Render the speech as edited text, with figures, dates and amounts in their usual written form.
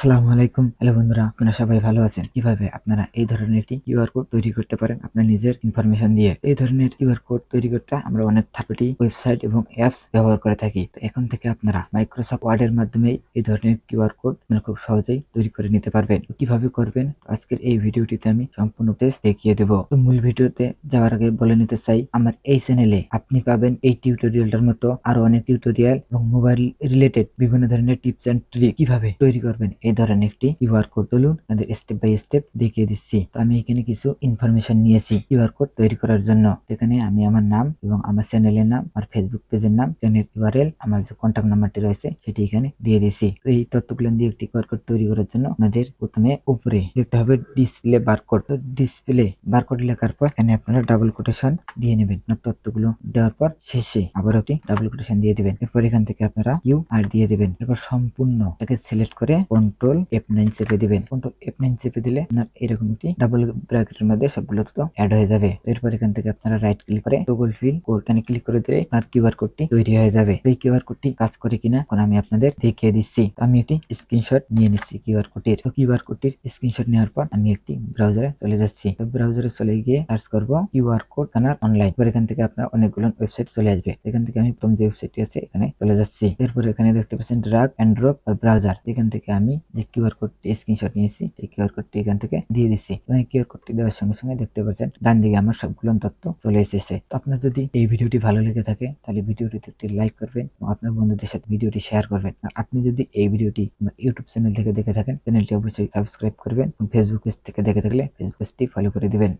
আসসালামু আলাইকুম। হ্যালো বন্ধুরা, আপনারা সবাই ভালো আছেন? কিভাবে আপনারা এই ধরনের একটি কিউআর কোড তৈরি করতে পারেন আপনার নিজের ইনফরমেশন দিয়ে। এই ধরনের কিউআর কোড তৈরি করতে আমরা অনেক থার্ড পার্টি ওয়েবসাইট এবং অ্যাপস ব্যবহার করে থাকি। তো এখন থেকে আপনারা মাইক্রোসফট ওয়ার্ডের মাধ্যমে এই ধরনের কিউআর কোড খুব সহজেই তৈরি করে নিতে পারবেন। তো কিভাবে করবেন আজকের এই ভিডিওটিতে আমি সম্পূর্ণ প্রসেস দেখিয়ে দেব। তো মূল ভিডিওতে যাওয়ার আগে বলে নিতে চাই, আমার এই চ্যানেলে আপনি পাবেন এই টিউটোরিয়ালটার মতো আরো অনেক টিউটোরিয়াল এবং মোবাইল রিলেটেড বিভিন্ন ধরনের টিপস এন্ড ট্রিক কিভাবে তৈরি করবেন এই ধরনের একটি কিউআর কোড। চলুন আমাদের স্টেপ বাই স্টেপ দেখিয়ে দিচ্ছি। তো আমি এখানে কিছু ইনফরমেশন নিয়েছি কিউআর কোড তৈরি করার জন্য। এখানে আমি আমার নাম এবং আমার চ্যানেলের নাম, আমার ফেসবুক পেজের নাম, চ্যানেল ইউআরএল, আমার যে কন্ট্যাক্ট নাম্বারটি রয়েছে সেটি এখানে দিয়ে দিয়েছি। তো এই তথ্যগুলো দিয়ে একটি কিউআর কোড তৈরি করার জন্য আমাদের প্রথমে উপরে লিখতে হবে ডিসপ্লে বারকোড। তো ডিসপ্লে বারকোড লেখার পর এখানে আপনারা ডাবল কোটেশন দিয়ে নেবেন। তথ্যগুলো দেওয়ার পর শেষে আবার একটি ডাবল কোটেশন দিয়ে দিবেন। এরপর এখান থেকে আপনারা কিউআর দিয়ে দিবেন। এরপর সম্পূর্ণ এটাকে সিলেক্ট করে কন্ট্রোল F9 চেপে দিবেন। কন্ট্রোল F9 চেপে দিলে আপনার এরকম একটি ডাবল ব্র্যাকেটের মধ্যে সবগুলো তথ্য অ্যাড হয়ে যাবে। এরপর এখান থেকে আপনারা রাইট ক্লিক করে টগল ফিল কোড এখানে ক্লিক করে দিলে আপনার কিউআর কোডটি তৈরি হয়ে যাবে। এই কিউআর কোডটি কাজ করে কিনা এখন আমি আপনাদের দেখিয়ে দিচ্ছি। আমি একটি স্ক্রিনশট নিয়ে নিচ্ছি কিউআর কোডটির। তো কিউআর কোডটির স্ক্রিনশট নেওয়ার পর আমি একটি ব্রাউজারে চলে যাচ্ছি। তো ব্রাউজারে চলে গিয়ে সার্চ করব কিউআর কোড স্ক্যানার অনলাইন। এরপর এখান থেকে আপনার অনেকগুলো ওয়েবসাইট চলে আসবে। এখান থেকে আমি প্রথম যে ওয়েবসাইটটি আছে এখানে চলে যাচ্ছি। এরপর এখানে দেখতে পাচ্ছেন ড্রাগ এন্ড ড্রপ ব্রাউজার। এখান থেকে আমি যে কিউআর কোডটি স্ক্রিনশট নিয়েছি এই কিউআর কোডটি এখান থেকে দিয়ে দিচ্ছি। এই কিউআর কোডটি দেওয়ার সঙ্গে সঙ্গে দেখতে পাচ্ছেন ডান দিকে আমার সবগুলো তথ্য চলে এসেছে। তো আপনার যদি এই ভিডিওটি ভালো লেগে থাকে তাহলে ভিডিওটিতে একটি লাইক করবেন এবং আপনার বন্ধুদের সাথে ভিডিওটি শেয়ার করবেন। আর আপনি যদি এই ভিডিওটি আমার ইউটিউব চ্যানেল থেকে দেখে থাকেন চ্যানেলটি অবশ্যই সাবস্ক্রাইব করবেন এবং ফেসবুক পেজ থেকে দেখে থাকলে ফেসবুক পেজটি ফলো করে দিবেন।